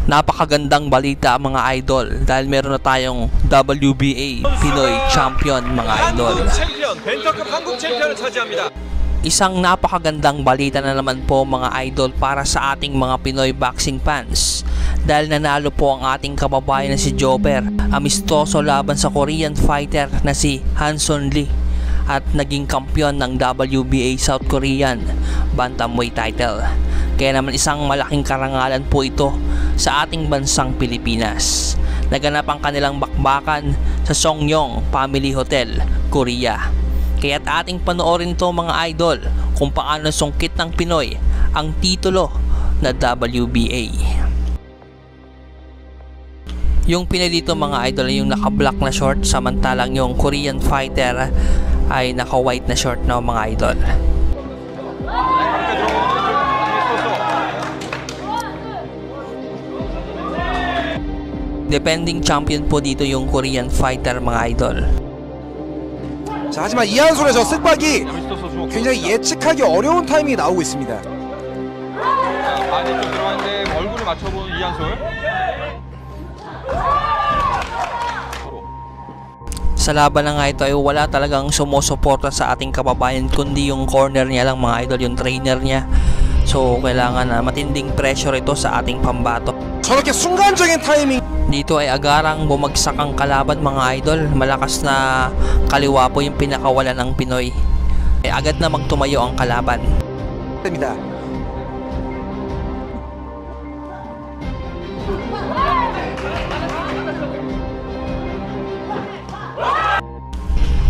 Napakagandang balita mga idol dahil meron na tayong WBA Pinoy Champion mga idol. Isang napakagandang balita na naman po mga idol para sa ating mga Pinoy boxing fans dahil nanalo po ang ating kababayan na si Jobber amistoso laban sa Korean fighter na si Hanson Lee at naging kampiyon ng WBA South Korean Bantamweight title. Kaya naman isang malaking karangalan po ito sa ating bansang Pilipinas. Naganap ang kanilang bakbakan sa Songyong Family Hotel, Korea. Kaya't ating panoorin to mga idol kung paano sungkit ng Pinoy ang titulo na WBA. Yung Pinoy dito mga idol ay yung naka-black na short, samantalang yung Korean fighter ay naka-white na short na mga idol. Defending champion po dito yung Korean fighter mga idol. 자, 하지만 이한솔의 저 쓱박이 굉장히 예측하기 어려운 타이밍이 나오고 있습니다. 바디 쪽 들어가는데 얼굴을 맞춰보는 이한솔. Sa laban na nga ito ay wala talagang sumusuporta sa ating kababayan kundi yung corner niya lang mga idol, yung trainer niya. So kailangan na matinding pressure ito sa ating pambato. 저렇게 순간적인 타이밍. Dito ay agarang bumagsak ang kalaban mga idol. Malakas na kaliwa po yung pinakawalan ng Pinoy. Agad na magtumayo ang kalaban. 됩니다.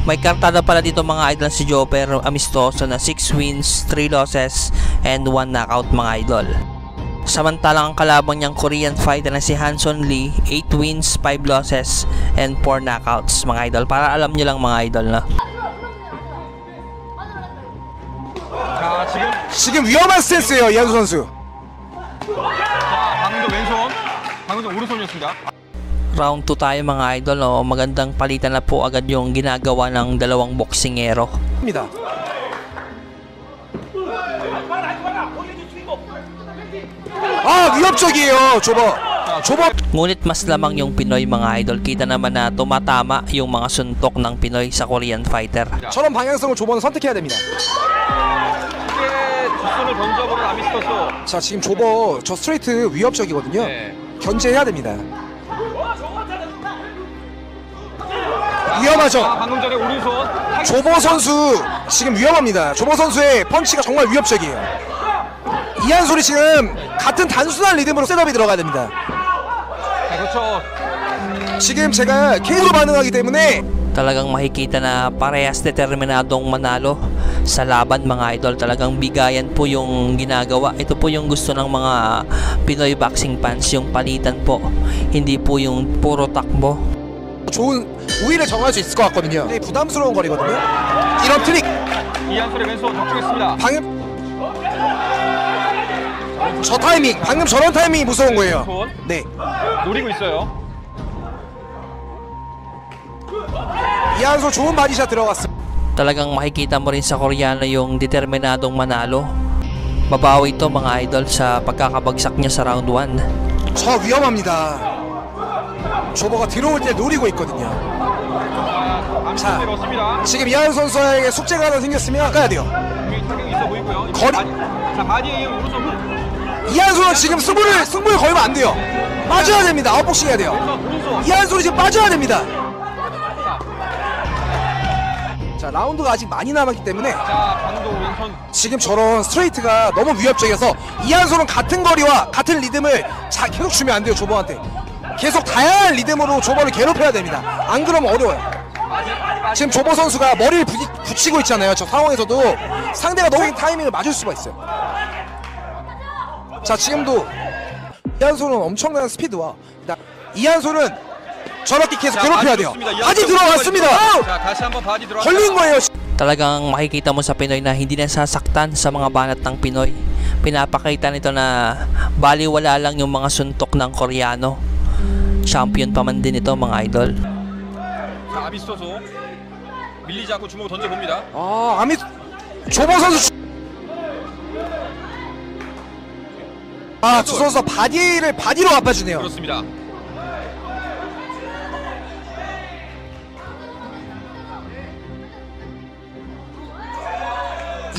May kartada pala dito mga idol si Jobber amistoso na 6 wins, 3 losses, and 1 knockout mga idol. Samantalang ang kalabang niyang Korean fighter na si Hanson Lee, 8 wins, 5 losses, and 4 knockouts mga idol. Para alam niyo lang mga idol na. 지금 위험한 스탠스예요 이한솔 선수. 방금도 왼손, 방금도 오른손이었습니다. Round 2 tayo mga idol. Magandang palitan na po agad yung ginagawa ng dalawang boksingero. 입니다. 아, 위협적이에요 조버. Ngunit mas lamang yung Pinoy mga idol. Kita naman na tumatama yung mga suntok ng Pinoy sa Korean fighter. 저런 방향성을 조버는 선택해야 됩니다. 뒷손을 던져보는 아미스토스. 자, 지금 조버 저 스트레이트 위협적이거든요. 네. 견제해야 됩니다. 위험하죠. 방금 전에 오른손. 조보 선수 지금 위험합니다. 조보 선수의 펀치가 정말 위협적이에요. 이한솔이 지금 같은 단순한 리듬으로 셋업이 들어가야 됩니다. 그렇죠. 지금 제가 K로 반응하기 때문에 Talagang makikita na parehas determinadong manalo sa laban mga idol. Talagang bigayan po yung ginagawa. Ito po yung gusto ng mga Pinoy boxing fans, yung palitan po. Hindi po yung puro takbo. 좋은 우위를 정할 수 있을 것 같거든요. 되게 부담스러운 거리거든요. 이런 트릭. 이한솔의 왼손 적중했습니다. 방금 저 타이밍, 방금 저런 타이밍이 무서운 거예요. 네. 노리고 있어요. 이한솔 좋은 바디샷 들어갔어. Talagang makikita mo rin sa Koreano yung determinadong manalo. Mabawi ito mga idol sa pagkakabagsak niya sa round 1. 저 위험합니다. 조버가 들어올 때 노리고 있거든요. 자, 지금 이한솔 선수에게 숙제가 하나 생겼으면 가야 돼요. 타격이 있어 보이고요. 거리. 자, 바디에 이은 오른손 훅. 이한솔은 지금 승부를 걸면 안 돼요. 빠져야 됩니다. 아웃복싱 해야 돼요. 이한솔이 지금 빠져야 됩니다. 자, 라운드가 아직 많이 남았기 때문에 자, 방도 왼손. 지금 저런 스트레이트가 너무 위협적이어서 이한솔은 같은 거리와 같은 리듬을 계속 주면 안 돼요. 조버한테 계속 다양한 리듬으로 조버를 괴롭혀야 됩니다. 안 그러면 어려워요. 지금 조버 선수가 머리를 붙이고 있잖아요. 저 상황에서도 상대가 너무 타이밍을 맞을 수가 있어요. 자, 지금도 이한솔은 엄청난 스피드와 이한솔은 저렇게 계속 괴롭혀야 돼요. 바디 들어갔습니다. 자, 다시 한번 바디 들어갔습니다. 걸린 거예요. Talagang makikita mo sa Pinoy na hindi nasasaktan sa mga banat ng Pinoy. Pinapakita nito na baliwala lang yung mga suntok ng Koreano. Champion pa man din ito mga idol. 자, 아미스토소 밀리지 않고 주먹을 던져봅니다. 조보 선수 아, 두 선수 바디로 갚아주네요. 그렇습니다.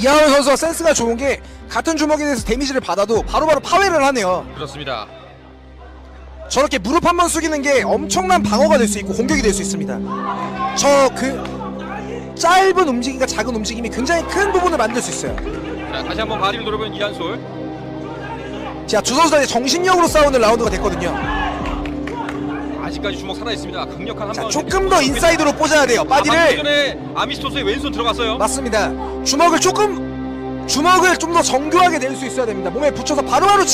이하원 선수가 센스가 좋은 게 같은 주먹에 대해서 데미지를 받아도 바로바로 파괴를 하네요. 그렇습니다. 저렇게 무릎 한 번 숙이는 게 엄청난 방어가 될 수 있고 공격이 될 수 있습니다. 저 그 짧은 움직임과 작은 움직임이 굉장히 큰 부분을 만들 수 있어요. 자, 다시 한번 바디를 노려보는 이한솔. 자, 두 선수가 이제 정신력으로 싸우는 라운드가 됐거든요. 아직까지 주먹 살아있습니다. 강력한 자, 한번. 조금 더 인사이드로 꽂아야 돼요. 방금 바디를. 전에 아미스토스의 왼손 들어갔어요. 맞습니다. 주먹을 좀 더 정교하게 낼 수 있어야 됩니다. 몸에 붙여서 바로바로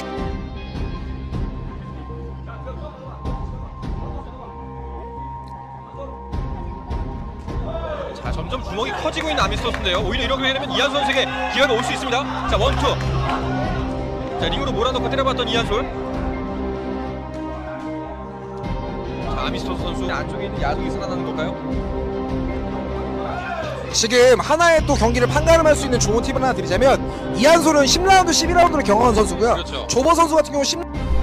자, 점점 주먹이 커지고 있는 아미스토스인데요. 오히려 이렇게 되면 이한 선수에게 기회가 올 수 있습니다. 자, 원투. 자, 링으로 몰아넣고 때려봤던 이한솔. 자, 아미스토스 선수 안쪽에 있는 야동이 살아나는 걸까요? 지금 하나의 또 경기를 판가름할 수 있는 좋은 팁을 하나 드리자면 이한솔은 10라운드, 12라운드를 경험한 선수고요. 그렇죠. 조보 선수 같은 경우 10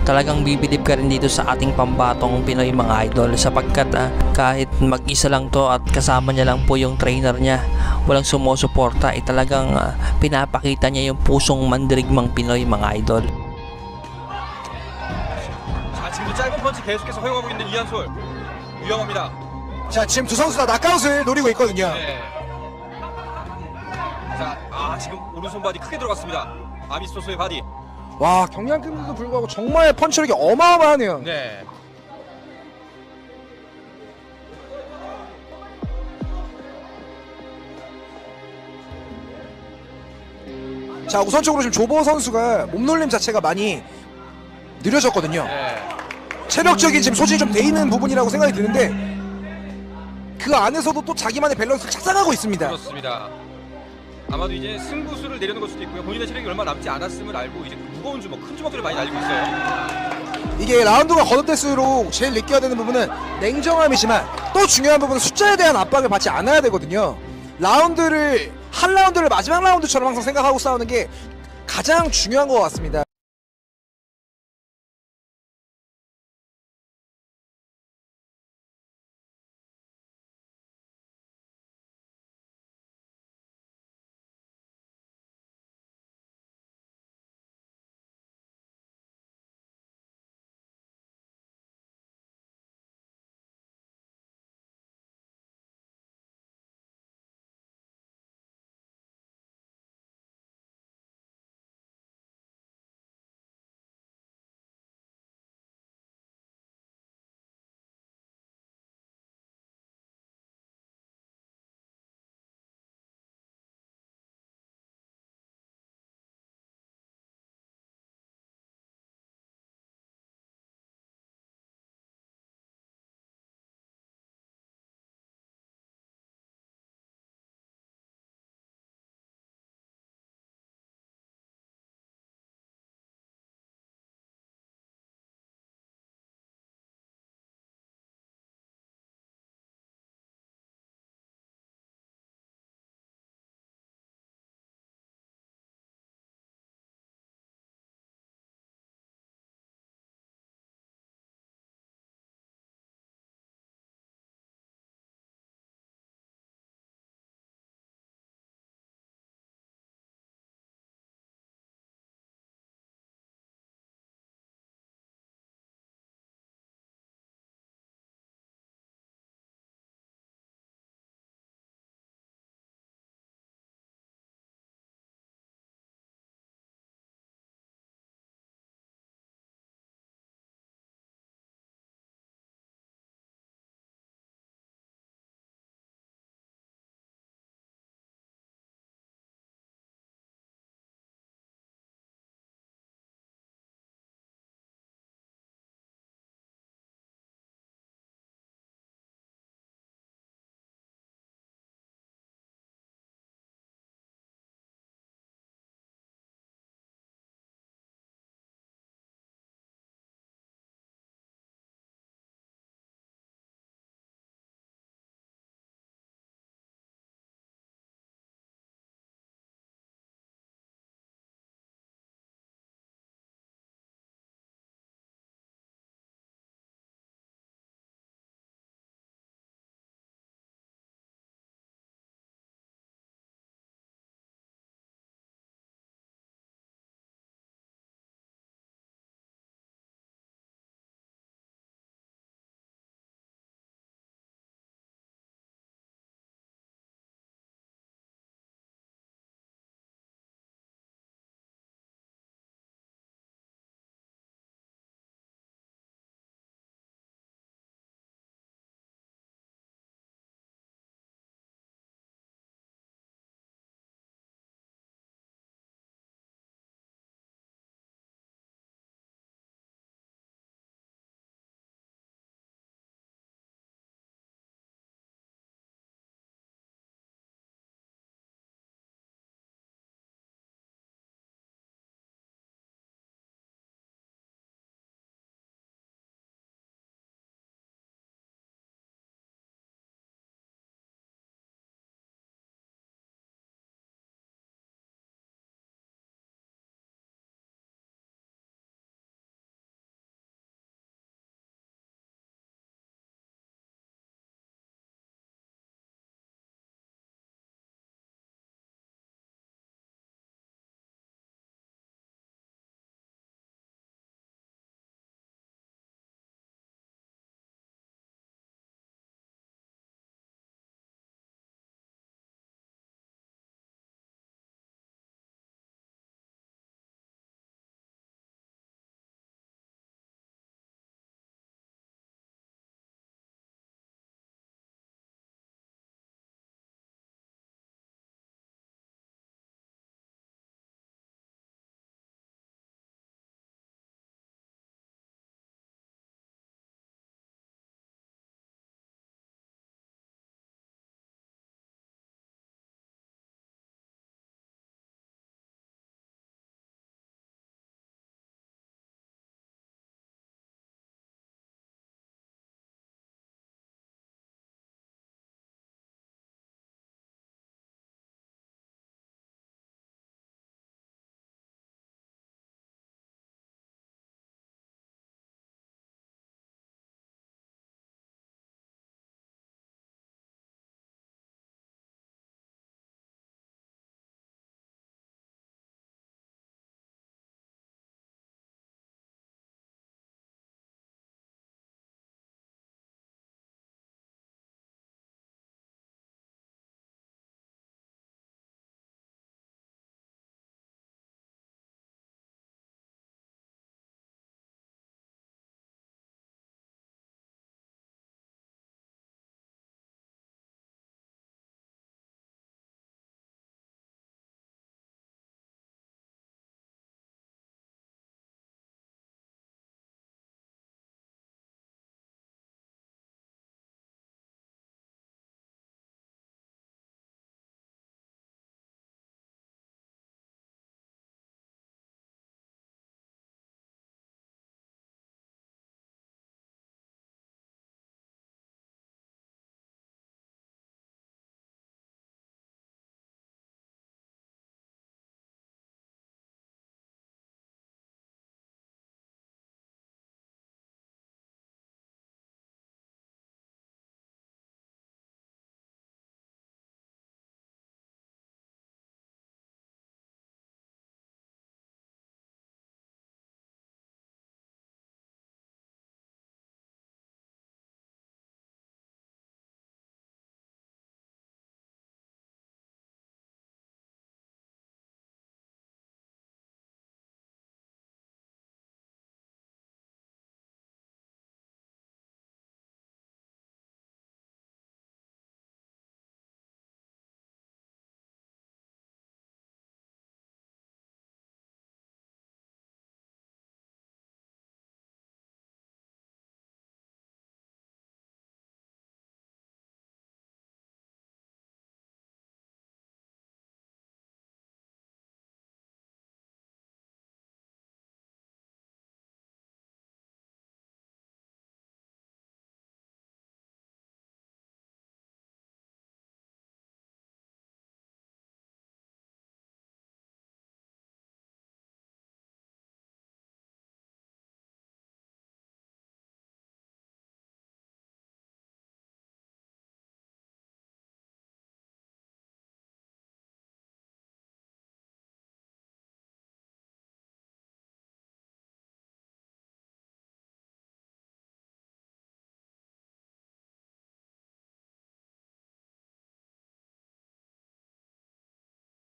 Talagang bibilib ka rin dito sa ating pambatong Pinoy mga idol sapagkat kahit mag-isa lang to at kasama niya lang po yung trainer niya, walang sumusuporta, talagang pinapakita niya yung pusong mandirigmang Pinoy mga idol. 자, 지금도 짧은 펀치 계속해서 허용하고 있는 이한솔. 위험합니다. 자, 지금 두 선수 다 낙아웃을 노리고 있거든요. 네. 자, 지금 오른손 바디 크게 들어갔습니다. 아미스토스의 바디. 와, 경량급인데도 불구하고 정말 펀치력이 어마어마하네요. 네. 자, 우선적으로 지금 조보 선수가 몸놀림 자체가 많이 느려졌거든요. 네. 체력적인 지금 소진이 좀 돼 있는 부분이라고 생각이 드는데 그 안에서도 또 자기만의 밸런스를 찾아가고 있습니다. 그렇습니다. 아마도 이제 승부수를 내려는 걸 수도 있고요. 본인의 체력이 얼마 남지 않았음을 알고 이제 무거운 주먹, 큰 주먹들을 많이 날리고 있어요. 이게 라운드가 거듭될수록 제일 느껴야 되는 부분은 냉정함이지만 또 중요한 부분은 숫자에 대한 압박을 받지 않아야 되거든요. 한 라운드를 마지막 라운드처럼 항상 생각하고 싸우는 게 가장 중요한 것 같습니다.